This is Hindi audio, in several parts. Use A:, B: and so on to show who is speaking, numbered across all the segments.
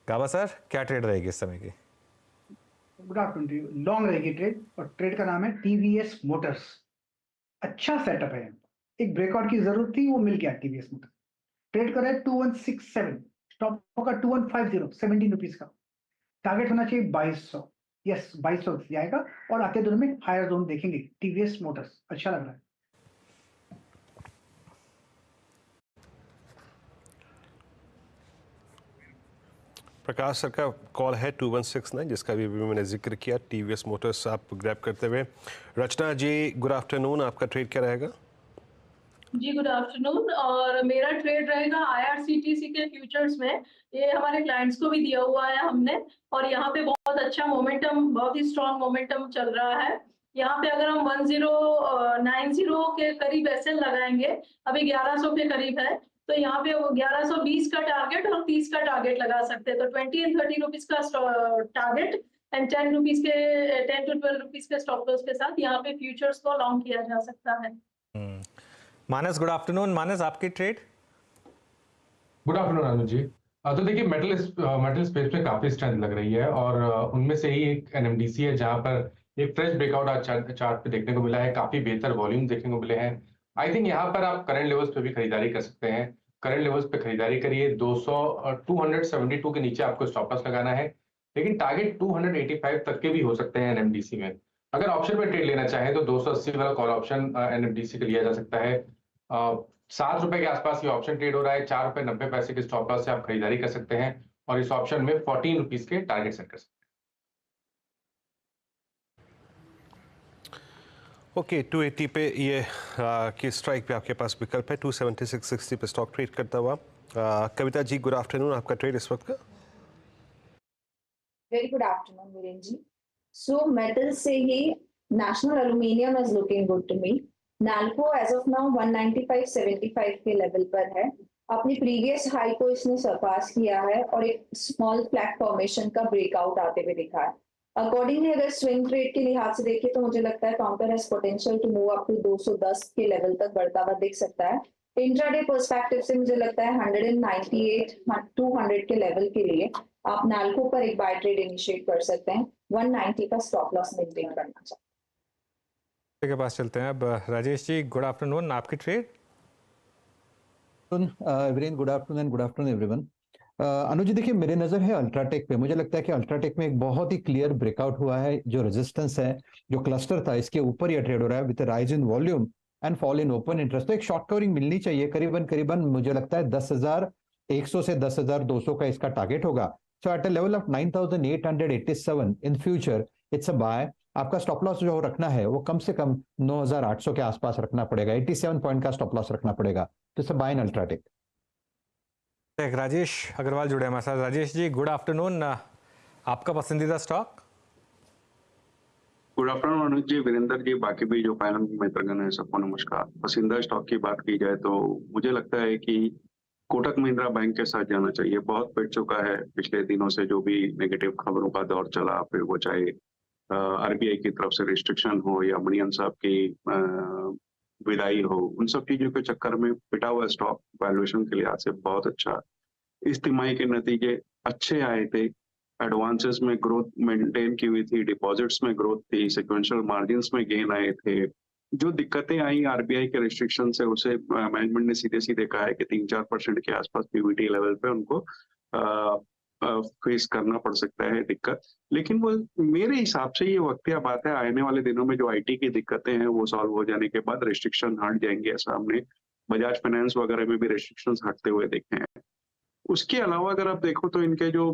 A: गाबा सर, क्या ट्रेड रहेगी इस समय की?
B: Good afternoon. लॉन्ग रहेगी ट्रेड, और ट्रेड का नाम है टीवीएस मोटर्स। अच्छा सेटअप है। एक ब्रेकआउट की जरूरत थी, वो मिल गया टीवीएस मोटर्स। ट्रेड कर रहा है 2167, स्टॉप होगा 2150, 17 रुपीज का। टारगेट होना चाहिए 2200। यस, 2200 जाएगा, और आते दोनों में हायर जोन देखेंगे। टीवीएस मोटर्स अच्छा लग रहा है।
C: प्रकाश सर का कॉल है 2169, जिसका भी मैंने जिक्र किया। टीवीएस मोटर्स आप ग्रैब करते हुए। रचना जी, गुड आफ्टरनून, आपका ट्रेड क्या रहेगा?
D: जी गुड आफ्टरनून। और मेरा ट्रेड रहेगा आईआरसीटीसी के फ्यूचर्स में। ये हमारे क्लाइंट्स को भी दिया हुआ है हमने, और यहाँ पे बहुत अच्छा मोमेंटम, बहुत ही स्ट्रॉन्ग मोमेंटम चल रहा है। यहाँ पे अगर हम 1090 के करीब एसएल लगाएंगे, अभी 1100 के करीब है, तो यहाँ पे 1120 का टारगेट और 30 का टारगेट लगा सकते हैं। तो 20 एंड 30 रुपीज का टारगेट एंड 10 रुपीज के 10 टू 12 रुपीज के स्टॉप लॉस के साथ यहाँ पे फ्यूचर्स को लॉन्ग किया जा सकता है।
A: मानस, गुड आफ्टरनून। मानस, आपकी trade?
E: Good afternoon Anuj ji. तो देखिए, मेटल स्पेस पे काफी स्ट्रेंथ लग रही है, और उनमें से ही एक एनएमडीसी है, जहां पर एक फ्रेश ब्रेकआउट आज चार्ट पे देखने को मिला है। काफी बेहतर वॉल्यूम देखने को मिले हैं। आई थिंक यहाँ पर आप करंट लेवल्स पे भी खरीदारी कर सकते हैं। करंट लेवल्स पे खरीदारी करिए। 272 के नीचे आपको स्टॉप लॉस लगाना है, लेकिन टारगेट 285 तक के भी हो सकते हैं एनएमडीसी में। अगर ऑप्शन पे ट्रेड लेना चाहें तो 280 वाला कॉल ऑप्शन एनएमडीसी का लिया जा सकता है। 7 रुपए के आसपास ये ऑप्शन ट्रेड हो रहा है। 4 रुपए 90 पैसे के स्टॉप लॉस से आप खरीदारी कर सकते हैं, और इस ऑप्शन में 14 रुपीज के टारगेट सेट कर सकते हैं।
C: ओके, 280 पे ये की स्ट्राइक पे आपके पास विकल्प है। 276.60 पे स्टॉक ट्रेड करता हुआ। कविता जी, गुड आफ्टरनून, आपका ट्रेड इस वक्त का?
F: Very good afternoon Viren ji. So metal से ही National Aluminium is looking good to me. Nalco as of now 195.75 के लेवल पर है। अपनी प्रीवियस हाई को इसने सरपास किया है, और एक स्मॉल फ्लैग फॉर्मेशन का ब्रेकआउट आते हुए दिखा है। अकॉर्डिंगली अगर स्विंग ट्रेड के लिहाज से देखें तो मुझे लगता है counter has potential to move up to 210 के लेवल तक बढ़ता हुआ दिख सकता है। इंट्राडे पर्सपेक्टिव से मुझे लगता है 198 200 के लेवल के लिए आप नाल्को पर एक बाय ट्रेड इनिशिएट कर सकते हैं। 190 का स्टॉप लॉस मेंटेन करना चाहिए।
A: के पास चलते हैं अब। राजेश जी, गुड आफ्टरनून, आपकी trade?
G: Viren, good afternoon and good afternoon everyone. Anuj ji, देखिए, मेरे नजर है अल्ट्राटेक पे। मुझे लगता है कि अल्ट्राटेक में एक बहुत ही क्लियर ब्रेकआउट हुआ है। जो रेजिस्टेंस है, जो क्लस्टर था, इसके ऊपर यह ट्रेड हो रहा है with rise in volume and fall in open interest. तो एक शॉर्ट कवरिंग मिलनी चाहिए। करीबन करीबन मुझे लगता है 10,100 से 10,200 का इसका टारगेट होगा। So at a level of 9,887 in future it's a buy. आपका स्टॉप लॉस जो रखना है वो कम से कम 9,800 के आसपास रखना पड़ेगा। 87 पॉइंट का स्टॉप लॉस रखना पड़ेगा। तो it's a buy in UltraTech.
A: Rajesh Agarwal जुड़े हमारे साथ। राजेश जी, गुड आफ्टरनून, आपका पसंदीदा stock?
H: Good afternoon Anuj ji, Virendra ji, बाकी भी जो पैनल मित्रगण है, सबको नमस्कार। पसंदीदा स्टॉक की बात की जाए तो मुझे लगता है कि कोटक महिंद्रा बैंक के साथ जाना चाहिए। बहुत पिट चुका है पिछले दिनों से, जो भी नेगेटिव खबरों का दौर चला, फिर वो चाहे आरबीआई की तरफ से रिस्ट्रिक्शन हो या मणियन साहब की विदाई हो, उन सब चीजों के चक्कर में पिटा हुआ स्टॉक वैल्यूएशन के लिहाज से बहुत अच्छा। इस तिमाही के नतीजे अच्छे आए थे। एडवांसेस में ग्रोथ मेंटेन की हुई थी, डिपॉजिट्स में ग्रोथ थी, सिक्वेंशियल मार्जिन्स में गेन आए थे। जो दिक्कतें आई आरबीआई के रिस्ट्रिक्शन से, उसे मैनेजमेंट ने सीधे सीधे कहा है कि 3-4% के आसपास पीवीटी लेवल पे उनको फेस करना पड़ सकता है दिक्कत। लेकिन वो मेरे हिसाब से ये वक्तिया बात है। आने वाले दिनों में जो आईटी की दिक्कतें हैं वो सॉल्व हो जाने के बाद रिस्ट्रिक्शन हट जाएंगे। ऐसा हमने बजाज फाइनेंस वगैरह में भी रिस्ट्रिक्शंस हटते हुए देखे हैं। उसके अलावा अगर आप देखो तो इनके जो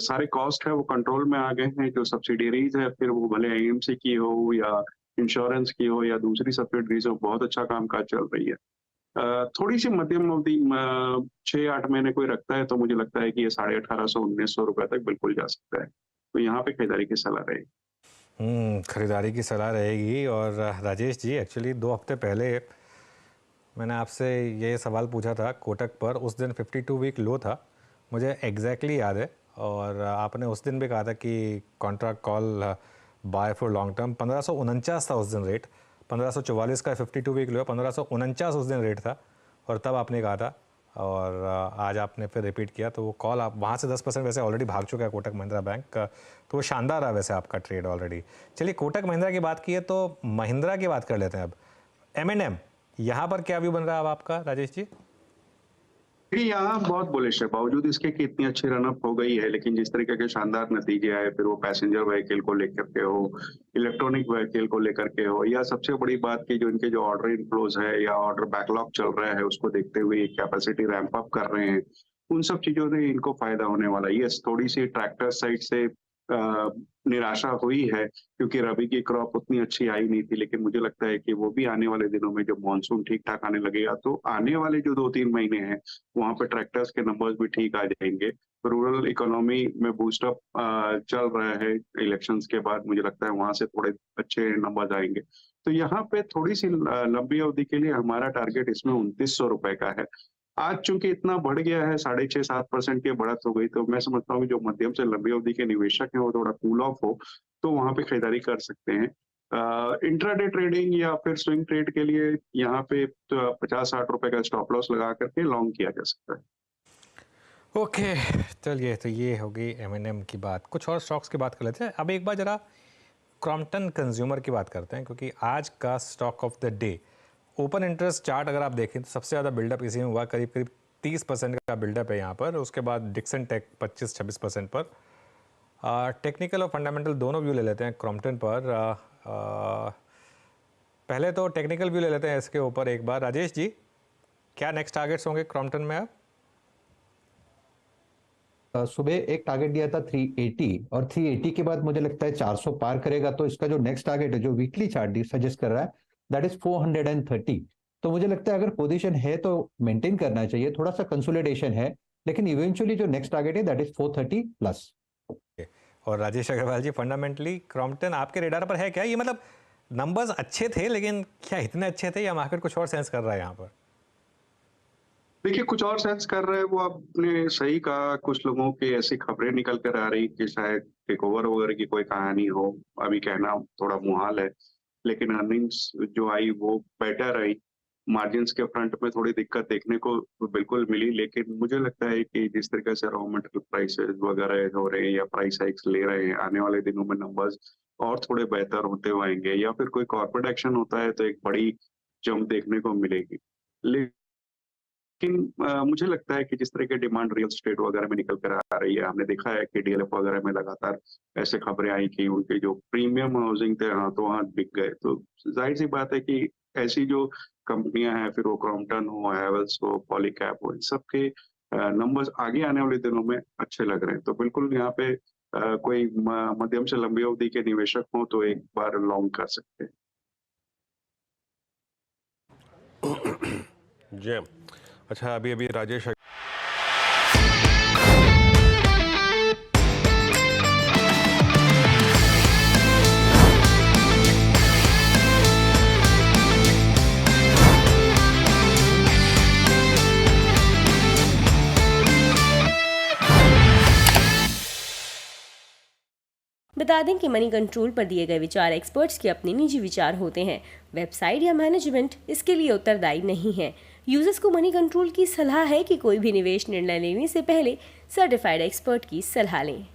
H: सारे कॉस्ट है वो कंट्रोल में आ गए हैं। जो सब्सिडीज है, फिर वो भले आईएमसी की हो या इंश्योरेंस की हो या दूसरी सब्सिडीज हो, बहुत अच्छा कामकाज चल रही है। थोड़ी सी मध्यम अवधि 6-8 महीने कोई रखता है तो मुझे लगता है कि ये 1850-1900 रुपए तक बिल्कुल जा सकता है। तो यहाँ पे खरीदारी की सलाह रहेगी।
A: खरीदारी की सलाह रहेगी। और राजेश जी, एक्चुअली 2 हफ्ते पहले मैंने आपसे ये सवाल पूछा था कोटक पर। उस दिन 52 वीक लो था, मुझे एग्जैक्टली याद है। और आपने उस दिन भी कहा था कि contract call buy for long term. 1549 था उस दिन रेट। 1544 का 52 वीक लो, 1549 उस दिन रेट था। और तब आपने कहा था और आज आपने फिर रिपीट किया, तो वो कॉल आप वहाँ से 10% वैसे ऑलरेडी भाग चुका है कोटक महिंद्रा बैंक का, तो वो शानदार रहा वैसे आपका ट्रेड ऑलरेडी। चलिए कोटक महिंद्रा की बात की है तो महिंद्रा की बात कर लेते हैं अब। M&M, यहाँ पर क्या व्यू बन रहा है अब आपका राजेश जी?
H: यहाँ बहुत बुलिश है, बावजूद इसके कि इतनी अच्छी रनअप हो गई है, लेकिन जिस तरीके के शानदार नतीजे आए, फिर वो पैसेंजर व्हीकल को लेकर के हो, इलेक्ट्रॉनिक व्हीकल को लेकर के हो, या सबसे बड़ी बात की जो इनके जो ऑर्डर इनफ्लोज है या ऑर्डर बैकलॉग चल रहा है उसको देखते हुए कैपेसिटी रैंप अप कर रहे हैं, उन सब चीजों से इनको फायदा होने वाला है। यस, थोड़ी सी ट्रैक्टर साइड से निराशा हुई है क्योंकि रबी की क्रॉप उतनी अच्छी आई नहीं थी, लेकिन मुझे लगता है कि वो भी आने वाले दिनों में जब मानसून ठीक ठाक आने लगेगा तो आने वाले जो 2-3 महीने हैं वहां पे ट्रैक्टर्स के नंबर्स भी ठीक आ जाएंगे। रूरल इकोनॉमी में बूस्टअप चल रहा है इलेक्शंस के बाद, मुझे लगता है वहां से थोड़े अच्छे नंबर्स आएंगे। तो यहाँ पे थोड़ी सी लंबी अवधि के लिए हमारा टारगेट इसमें 2900 रुपए का है। आज चूंकि इतना बढ़ गया है, 6.5-7% की बढ़त हो गई, तो मैं समझता हूँ कि जो मध्यम से लंबी अवधि के निवेशक हैं वो थोड़ा कूल ऑफ हो तो वहां पे खरीदारी कर सकते हैं। इंट्राडे ट्रेडिंग या फिर स्विंग ट्रेड के लिए यहाँ पे तो 50-60 रुपए का स्टॉप लॉस लगा करके लॉन्ग किया जा सकता है।
A: ओके, चलिए तो ये हो गई M&M की बात। कुछ और स्टॉक्स की बात कर लेते हैं। अब एक बार जरा क्रॉम्पटन कंज्यूमर की बात करते हैं, क्योंकि आज का stock of the day open interest chart अगर आप देखें तो सबसे ज़्यादा बिल्डअप इसी में हुआ, करीब करीब 30% का बिल्डअप है यहाँ पर। उसके बाद डिक्सन टेक 25-26% पर। टेक्निकल और फंडामेंटल दोनों व्यू ले लेते हैं क्रॉम्पटन पर। पहले तो टेक्निकल व्यू ले लेते हैं इसके ऊपर एक बार। राजेश जी, क्या नेक्स्ट टारगेट्स होंगे क्रॉम्पटन में अब?
G: सुबह एक टारगेट दिया था 380 और 380 के बाद मुझे लगता है 400 पार करेगा, तो इसका जो नेक्स्ट टारगेट है जो वीकली चार्ट सजेस्ट कर रहा है दैट इज 430। तो मुझे लगता है अगर पोजीशन है तो मेंटेन करना चाहिए, थोड़ा सा कंसोलिडेशन है, लेकिन इवेंचुअली जो नेक्स्ट टारगेट है दैट इज 430 प्लस।
A: और राजेश अग्रवाल जी, फंडामेंटली क्रॉम्पटन आपके रेडार पर है क्या? ये मतलब नंबर्स अच्छे थे लेकिन क्या इतने अच्छे थे या मार्केट कुछ और सेंस कर रहा है यहाँ पर?
H: देखिए, कुछ और सेंस कर रहे हैं वो, आपने सही कहा। कुछ लोगों की ऐसी खबरें निकल कर आ रही कि शायद टेक ओवर वगैरह की कोई कहानी हो, अभी कहना थोड़ा मुहाल है, लेकिन अर्निंग्स जो आई वो बेटर आई। मार्जिन्स के फ्रंट में थोड़ी दिक्कत देखने को बिल्कुल मिली, लेकिन मुझे लगता है कि जिस तरीके से रॉ मटेरियल प्राइसेस वगैरह हो रहे हैं या प्राइस हाइक्स ले रहे हैं, आने वाले दिनों में नंबर्स और थोड़े बेहतर होते हुए आएंगे, या फिर कोई कॉर्पोरेट एक्शन होता है तो एक बड़ी जंप देखने को मिलेगी। लेकिन मुझे लगता है कि जिस तरह की डिमांड रियल एस्टेट वगैरह में निकल कर आ रही है, हमने देखा है कि डीएलएफ वगैरह में लगातार ऐसे खबरें आई कि उनके जो प्रीमियम हाउसिंग थे हाथों हाथ बिक गए। तो जाहिर सी बात है कि ऐसी जो कंपनियां हैं, फिर वो क्रॉम्पटन हो, हैवेल्स हो, पॉलीकैब हो, इन सबके नंबर्स आगे आने वाले दिनों में अच्छे लग रहे हैं। तो बिल्कुल यहाँ पे कोई मध्यम से लंबी अवधि के निवेशक हो तो एक बार लॉन्ग कर सकते हैं।
C: जी अच्छा, अभी राजेश
I: बता दें कि मनी कंट्रोल पर दिए गए विचार एक्सपर्ट्स के अपने निजी विचार होते हैं। वेबसाइट या मैनेजमेंट इसके लिए उत्तरदायी नहीं है। यूजर्स को मनी कंट्रोल की सलाह है कि कोई भी निवेश निर्णय लेने से पहले सर्टिफाइड एक्सपर्ट की सलाह लें।